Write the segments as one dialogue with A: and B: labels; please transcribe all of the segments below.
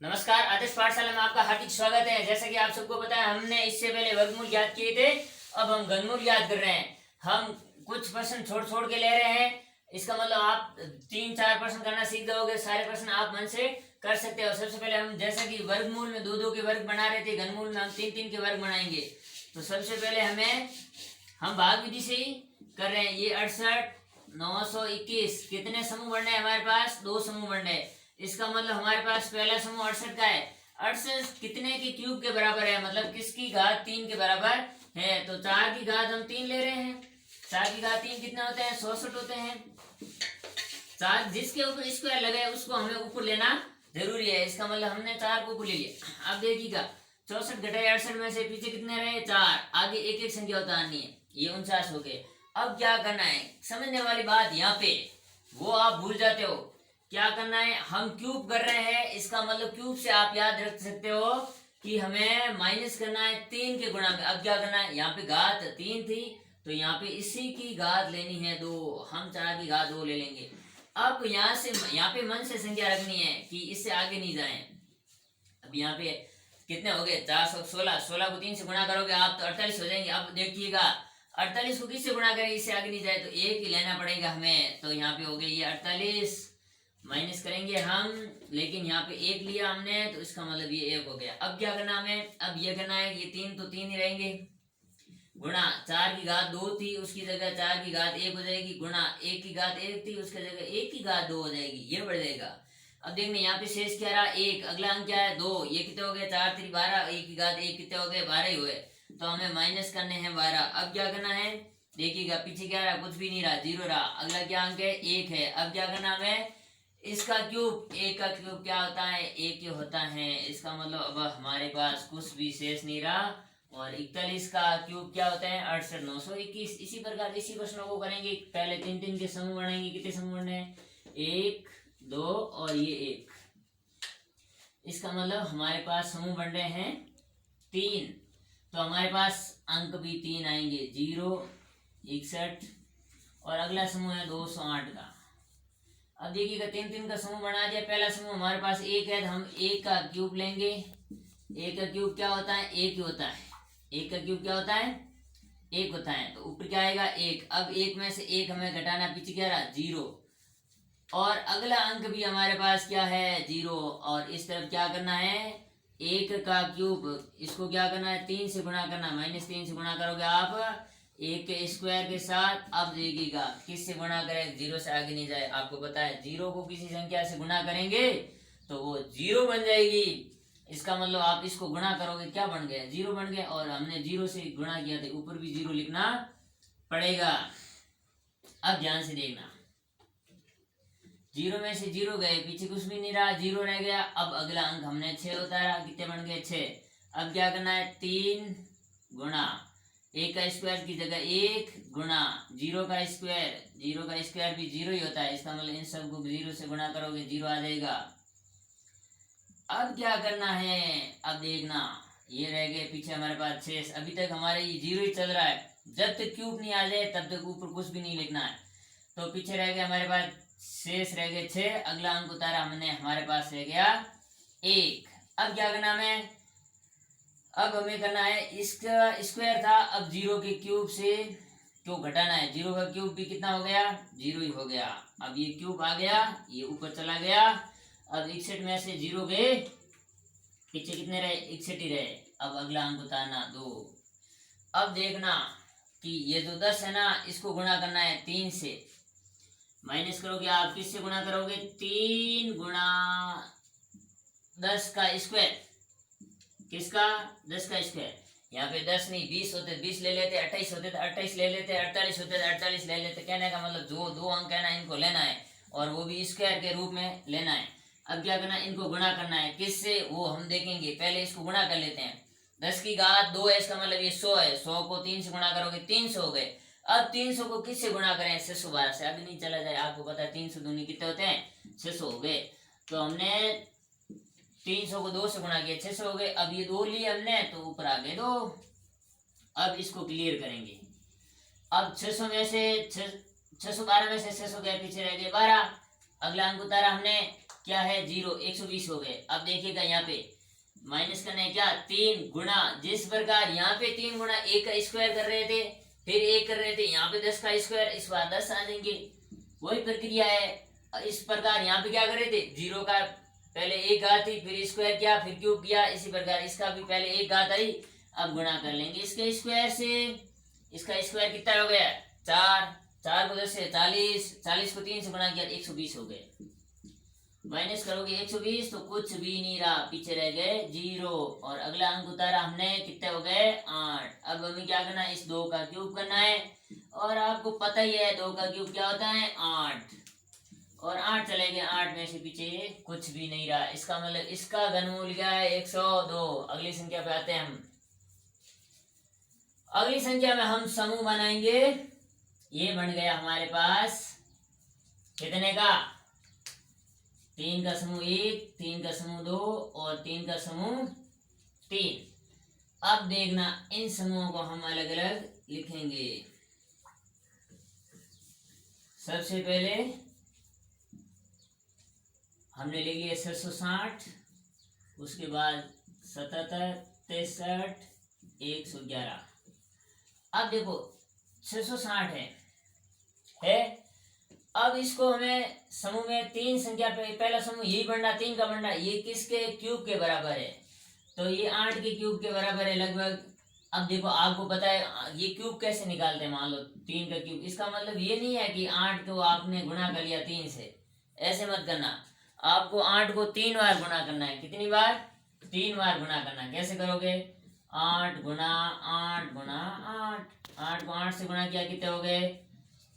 A: नमस्कार, आदर्श पाठशाला में आपका हार्दिक स्वागत है। जैसा कि आप सबको पता है, हमने इससे पहले वर्गमूल याद किए थे। अब हम घनमूल याद कर रहे हैं। हम कुछ प्रश्न छोड़ छोड़ के ले रहे हैं। इसका मतलब आप 3-4 प्रश्न करना सीख जाओगे। सारे प्रश्न आप मन से कर सकते हो। सबसे पहले हम जैसा कि वर्गमूल में 2-2 के वर्ग बना रहे थे, घनमूल में हम 3-3 के वर्ग बनाएंगे। तो सबसे पहले हम भाग विधि से ही कर रहे हैं। ये 68, 921 कितने समूह बनने हैं हमारे पास? 2 समूह बनने हैं। इसका मतलब हमारे पास पहला समूह 68 का है। 68 कितने के क्यूब के बराबर है? मतलब किसकी घात 3 के बराबर है। तो 4 की घात हम 3 ले रहे हैं। 4 की घात 3 कितने होते हैं? 66 होते हैं। 4 जिसके ऊपर स्क्वायर लगे उसको हमें ऊपर लेना जरूरी है। इसका मतलब हमने 4 को ऊपर ले लिया। अब देखिएगा, 64 घटाए 68 में से पीछे कितने रहे? 4। आगे एक एक संख्या उतारनी है। ये 49 हो गए। अब क्या करना है, समझने वाली बात यहाँ पे वो आप भूल जाते हो। क्या करना है, हम क्यूब कर रहे हैं। इसका मतलब क्यूब से आप याद रख सकते हो कि हमें माइनस करना है 3 के गुणा में। अब क्या करना है, यहाँ पे घात 3 थी तो यहाँ पे इसी की घात लेनी है 2। हम 4 की घात 2 ले लेंगे। अब यहाँ पे मन से संख्या रखनी है कि इससे आगे नहीं जाए। अब यहाँ पे कितने हो गए? 416। 16 को 3 से गुणा करोगे आप तो 48 हो जाएंगे। अब देखिएगा, 48 को किससे गुणा करें? इससे आगे नहीं जाए तो एक ही लेना पड़ेगा हमें। तो यहाँ पे हो गए ये 48 माइनस करेंगे हम, लेकिन यहाँ पे 1 लिया हमने तो इसका मतलब ये 1 हो गया। अब क्या करना हमें? अब ये करना है, ये 3 तो 3 ही रहेंगे, गुणा 4 की घात 2 थी उसकी जगह 4 की घात 1 हो जाएगी, गुणा 1 की घात 1 थी उसकी जगह 1 की घात 2 हो जाएगी। ये बढ़ जाएगा। अब देखने यहाँ पे शेष क्या रहा? 1। अगला अंक क्या है? 2। ये कितने हो गए? 4 3 12। 1 की घात 1 कितने हो गए? 12 ही हुए। तो हमें माइनस करने हैं 12। अब क्या करना है, देखिएगा पीछे क्या रहा? कुछ भी नहीं रहा, 0 रहा। अगला क्या अंक है? 1 है। अब क्या करना हमें, इसका क्यूब, 1 का क्यूब क्या होता है? 1 ही होता है। इसका मतलब अब हमारे पास कुछ भी शेष नहीं रहा। और 41 का क्यूब क्या होता है? 68, 921। इसी प्रकार इसी प्रश्नों को करेंगे। पहले 3-3 के समूह बनाएंगे। कितने समूह बनने हैं? 1 2 और ये 1। इसका मतलब हमारे पास समूह बन रहे हैं 3। तो हमारे पास अंक भी 3 आएंगे, 0 61। और अगला समूह है 208 का। अब देखिएगा 3-3 का समूह बना दिया। पहला समूह हमारे पास 1 है तो हम 1 का क्यूब लेंगे। 1 का क्यूब क्या होता है? 1 ही होता है। 1 का क्यूब क्या होता है? 1 होता है। तो ऊपर क्या आएगा? 1। अब 1 में से 1 हमें घटाना, पीछे क्या रहा? 0। और अगला अंक भी हमारे पास क्या है? 0। और इस तरफ क्या करना है? 1 का क्यूब, इसको क्या करना है? 3 से गुणा करना। -3 से गुणा करोगे आप 1 के स्क्वायर के साथ। अब देखिएगा किससे गुणा करें? 0 से आगे नहीं जाए। आपको पता है 0 को किसी संख्या से गुणा करेंगे तो वो 0 बन जाएगी। इसका मतलब आप इसको गुणा करोगे, क्या बन गया? 0 बन गया। और हमने 0 से गुणा किया था, ऊपर भी 0 लिखना पड़ेगा। अब ध्यान से देखना, 0 में से 0 गए, पीछे कुछ भी नहीं रहा, 0 रह गया। अब अगला अंक हमने 6 उतारा, कितने बन गए? 6। अब क्या करना है? 3 गुणा 1 का स्क्वायर की जगह 1 गुणा 0 का स्क्वायर। 0 का स्क्वायर भी 0 ही होता है। इसका मतलब इन सबको 0 से गुणा करोगे 0 आ जाएगा। अब क्या करना है? अब देखना, ये रह गए पीछे हमारे पास 6। अभी तक हमारे ये 0 ही चल रहा है। जब तक क्यूब नहीं आ जाए तब तक ऊपर कुछ भी नहीं लिखना है। तो पीछे रह गया हमारे पास, शेष रह गए 6। अगला अंक उतारा हमने, हमारे पास रह गया 1। अब क्या करना है? अब हमें करना है, इसका स्क्वायर था, अब 0 के क्यूब से क्यों घटाना है? 0 का क्यूब भी कितना हो गया? 0 ही हो गया। अब ये क्यूब आ गया, ये ऊपर चला गया। अब 61 में से 0 गए, पीछे कितने रहे? 61 ही रहे। अब अगला अंक उतारना 2। अब देखना कि ये जो 10 है ना, इसको गुणा करना है 3 से। माइनस करोगे आप, किससे गुणा करोगे? 3 गुणा 10 का स्क्वायर। किसका? 10 का स्क्वायर। यहाँ पे 10 नहीं 20 होते, 20 ले लेते, 28 होते तो 28 ले लेते, 48 होते तो 48 ले लेते। कहने का मतलब जो 2 अंक है ना, इनको लेना है और वो भी स्क्वायर के रूप में लेना है। अब क्या करना है? इनको गुणा करना है। किससे? वो हम देखेंगे, पहले इसको गुणा कर लेते हैं। 10 की घात 2 है, इसका मतलब ये 100 है। 100 को 3 से गुणा करोगे 300 हो गए। अब 300 को किससे गुणा करें? 612 से। आगे नहीं चला जाए, आपको पता है 300 दूनी कितने होते हैं? 600 हो गए। तो हमने 300 को 2 से गुणा किया, 600 हो गए। अब ये 2 लिए हमने तो ऊपर आ गए 2। अब इसको क्लियर करेंगे। अब 600 में से 612 में से 600 गए, पीछे रह गए 12। अगला अंक उतारा हमने, क्या है 0, 120 हो गए। अब देखिएगा यहाँ पे माइनस करना है क्या, 3 गुना, जिस प्रकार यहाँ पे 3 गुना 1 का स्क्वायर कर रहे थे, फिर 1 कर रहे थे, यहाँ पे 10 का स्क्वायर, इस बार 10 आ जाएंगे, वही प्रक्रिया है। इस प्रकार यहाँ पे क्या कर रहे थे, 0 का पहले 1 घात थी, फिर स्क्वायर किया, फिर क्यूब किया, इसी प्रकार इसका भी पहले 1 घात आई, अब गुणा कर लेंगे इसके स्क्वायर से। इसका स्क्वायर कितना हो गया 4, 4 को 10 से 40, 40 को 3 से गुणा किया 120 हो गए। माइनस करोगे 120 तो कुछ भी नहीं रहा, पीछे रह गए 0, और अगला अंक उतारा हमने, कितने हो गए 8। अब हमें क्या करना है, इस 2 का क्यूब करना है, और आपको पता ही है 2 का क्यूब क्या होता है 8, और 8 चले गए, 8 में से पीछे कुछ भी नहीं रहा, इसका मतलब इसका घनमूल क्या है 102। अगली संख्या पे आते हैं हम। अगली संख्या में हम समूह बनाएंगे, ये बन गया हमारे पास कितने का, 3 का समूह 1, 3 का समूह 2 और 3 का समूह 3। अब देखना इन समूहों को हम अलग अलग लिखेंगे। सबसे पहले हमने लिख लिया 660, उसके बाद 77, 63, 111। अब देखो 660 है। अब इसको हमें समूह में 3 संख्या पे, पहला समूह यही बनना, 3 का बनना, ये किसके क्यूब के बराबर है, तो ये 8 के क्यूब के बराबर है लगभग। अब देखो आपको पता है ये क्यूब कैसे निकालते हैं, मान लो 3 का क्यूब, इसका मतलब ये नहीं है कि 8 को आपने गुणा कर लिया 3 से, ऐसे मत करना, आपको 8 को 3 बार गुणा करना है। कितनी बार, 3 बार गुणा करना है। कैसे करोगे, 8 गुना 8 गुना 8, 8 को 8 से गुणा किया, कितने हो गए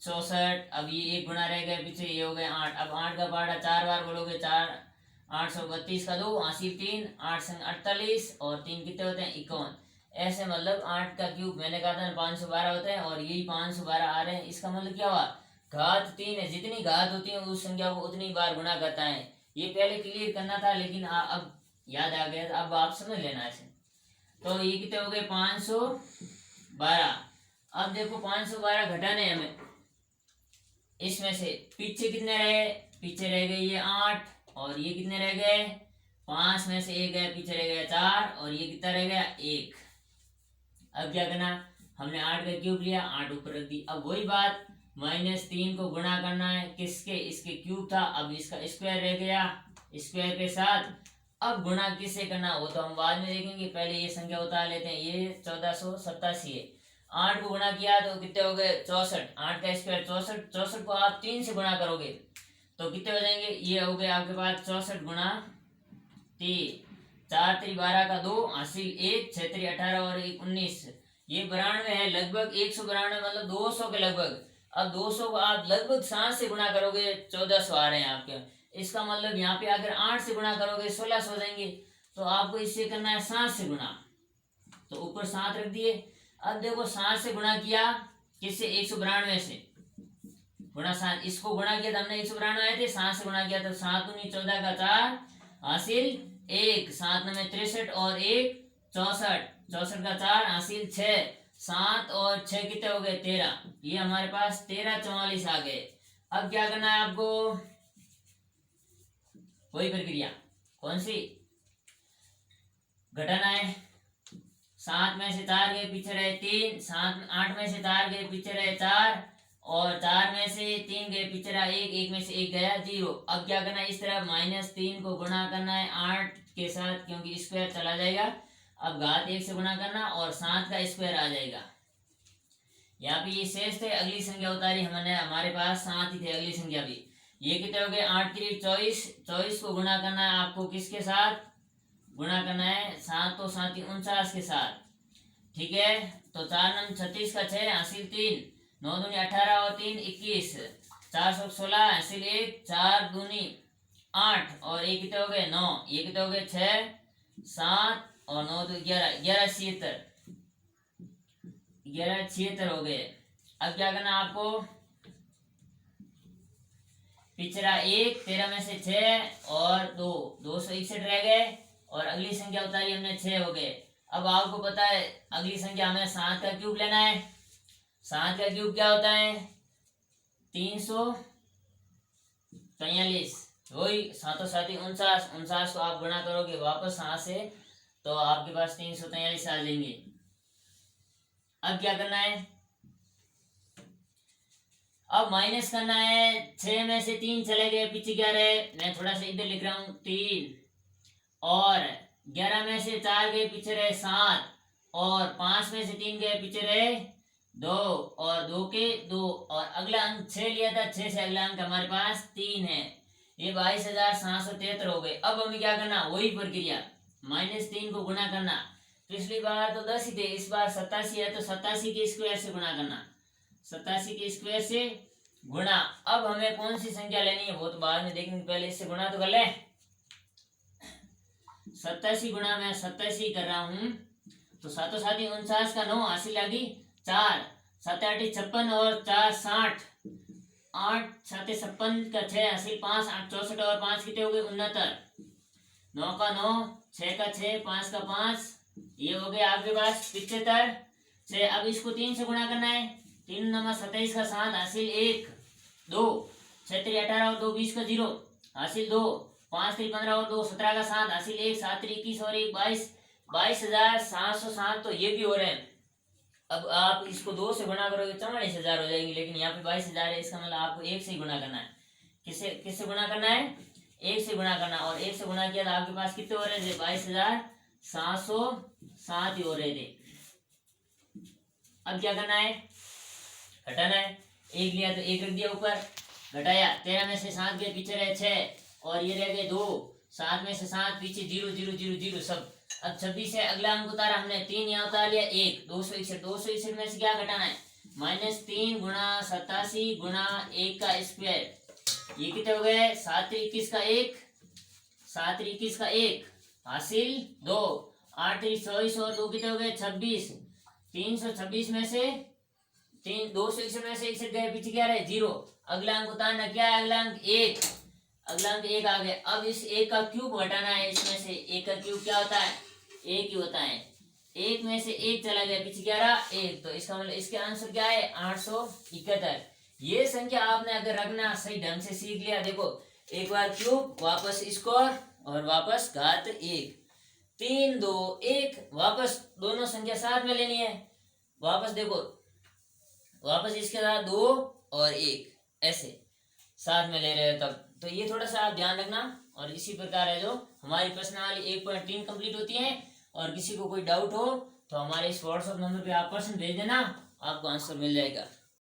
A: 64। अब ये 1 गुना रह गए पीछे, ये हो गए 8। अब 8 का पहाड़ा 4 बार बोलोगे, 4 832 का 2 80 3, 8 संग 48 और 3 कितने होते हैं 51। ऐसे मतलब 8 का क्यूब मैंने कहा था 512 होता है, और यही 512 आ रहे हैं। इसका मतलब क्या हुआ, घात 3 है, जितनी घात होती है उस संख्या को उतनी बार गुणा करता है। ये पहले क्लियर करना था, लेकिन अब याद आ गया, अब आप समझ लेना ऐसे। तो ये कितने हो गए 512। अब देखो 512 घटाने हमें, इसमें से पीछे कितने रहे, पीछे रह गए ये 8, और ये कितने रह गए 5 में से 1 गया, पीछे रह गया 4, और ये कितना रह गया 1। अब क्या करना, हमने 8 का क्यूब लिया, 8 ऊपर रख दी। अब वही बात, -3 को गुणा करना है किसके, इसके क्यूब था, अब इसका स्क्वायर रह गया, स्क्वायर के साथ अब गुणा किससे करना वो तो हम बाद में देखेंगे, पहले ये संख्या उतार लेते हैं। ये 1487 है, 8 को गुणा किया तो कितने हो गए 64, 8 का स्क्वायर 64, 64 को आप 3 से गुणा करोगे तो कितने हो जाएंगे, ये हो गए आपके पास 64 गुणा 3, 4 3 12 का 2 हासिल 1, 6 3 18 और 1 19, ये 92 है, लगभग 192 मतलब 200 के लगभग। अब 200 को आप लगभग 7 से गुणा करोगे 1400 आ रहे हैं आपके। इसका मतलब यहाँ पे अगर 8 से गुणा करोगे 1600 हो जाएंगे, तो आपको इससे करना है 7 से गुणा, तो ऊपर 7 रख दिए। अब देखो 7 से गुणा किया किससे, 192 से गुणा 7, इसको गुणा किया तो हमने 192 आए थे, 7 से गुणा किया तो 7 दूनी 14 का 4 हासिल 1, 7 9 63 और 1 64, 64 का 4 हासिल 6, 7 और 6 कितने हो गए 13, ये हमारे पास 1344 आ गए। अब क्या करना है आपको, वही प्रक्रिया, कौन सी, घटाना है। 7 में से 4 गए पीछे रहे 3, 7 8 में से 4 गए पीछे रहे 4, और 4 में से 3 गए पीछे रहा 1, 1 में से 1 गया 0। अब क्या करना है, इस तरह -3 को गुणा करना है 8 के साथ, क्योंकि स्क्वायर चला जाएगा। अब घात 1 से गुणा करना और 7 का स्क्वायर आ जाएगा। यहाँ पे ये शेष थे, अगली संख्या उतारी हमने, हमारे पास 7 ही थे अगली संख्या भी। ये कितने हो गए 8 3 24, 24 को गुणा करना है आपको किसके साथ, गुणा करना है 7 तो 7 49 के साथ, ठीक है। तो 4 9 36 का 6 हासिल 3, 9 दूनी 18 और 3 21, 416 हासिल 1, 4 दूनी 8 और ये कितने हो गए 9, ये कितने हो गए 6 7 और 9 तो 11, 11 76 हो गए। अब क्या करना आपको, पिछड़ा 1, 13 में से 6 और 2, 261 रह गए, और अगली संख्या उतारी हमने 6 हो गए। अब आपको पता है अगली संख्या हमें 7 का क्यूब लेना है। 7 का क्यूब क्या होता है 343, वही सातों साथी 49, 49 को आप गुणा करोगे वापस 7 से तो आपके पास 343 आ जाएंगे। अब क्या करना है, अब माइनस करना है। 6 में से 3 चले गए, पीछे 11, मैं थोड़ा सा इधर लिख रहा हूं 3, और 11 में से 4 गए, पीछे रहे 7, और 5 में से 3 गए, पीछे रहे 2, और 2 के 2, और अगला अंक 6 लिया था, 6 से अगला अंक हमारे पास 3 है। ये 22,773 हो गए। अब हमें क्या करना, वही प्रक्रिया, -3 को गुणा करना। पिछली बार तो 10 ही थे, इस बार 87 है तो 87 के स्क्वायर से गुणा करना, 87 के स्क्वायर से गुणा। अब हमें कौन सी संख्या लेनी है वो तो बाद में देखेंगे, पहले इससे गुणा तो कर ले। 87 गुणा मैं 87 कर रहा हूं, तो 7 7 49 का 9 हासिल लगी 4, 7 8 56 और 4 60, 8 7 56 का 6 हासिल 5, 8 64 और 5 कितने हो गए 69, 9 का 9, 6 का 6, 5 का 5, ये हो गया आपके पास 75। 6 अब इसको 3 से गुणा करना है, 3 9 27 का 7 हासिल 1 2, 6 3 18 और 2 20 का 0 हासिल 2, 5 3 15 और 2 17 का 7 हासिल 1, 7 3 21 और 1 22, 22,707 तो ये भी हो रहे हैं। अब आप इसको 2 से गुणा करोगे 44,000 हो जाएंगे, लेकिन यहाँ पे 22,000 है, इसका मतलब आपको 1 से गुणा करना है। किससे गुणा करना है, 1 से गुणा करना, और 1 से गुणा किया तो आपके पास कितने हो रहे थे, 22,707 ही हो रहे थे। अब क्या करना है, घटाना है। 1 लिया तो 1 रख दिया ऊपर, घटाया, 13 में से 7 गए, पीछे रहे 6, और ये रह गए 2, 7 में से 7 पीछे 0 0 0 0 सब। अब 26 है, अगला अंक उतारा हमने, 3 यहाँ उतार लिया, 1 261, 261 में से क्या घटाना है, -3 गुणा 87 गुणा 1 का स्क्वायर, ये कितने हो गए, 7 3 21 का 1, 7 3 21 का 1 हासिल 2, 8 3 24 और 2 कितने हो गए 26, 326 में से 261 में से 61 गए, पीछे क्या रहे 0, अगला अंक उतारना, क्या है अगला अंक 1, अगला अंक 1 आ गया। अब इस 1 का क्यूब घटाना है, इसमें से 1 का क्यूब क्या होता है, 1 ही होता है। 1 में से 1 चला गया, पीछे क्या रहा 1, तो इसका मतलब इसके आंसर क्या है 871। ये संख्या आपने अगर रखना सही ढंग से सीख लिया, देखो एक बार क्यूब, वापस स्क्वायर और वापस घात 1, 3 2 1, वापस दोनों संख्या साथ में लेनी है, वापस देखो वापस इसके साथ 2 और 1 ऐसे साथ में ले रहे हो तब, तो ये थोड़ा सा आप ध्यान रखना। और इसी प्रकार है जो हमारी प्रश्नावली 1.3 कंप्लीट होती है। और किसी को कोई डाउट हो तो हमारे इस व्हाट्सएप नंबर पे आप प्रश्न भेज देना, आपको आंसर मिल जाएगा।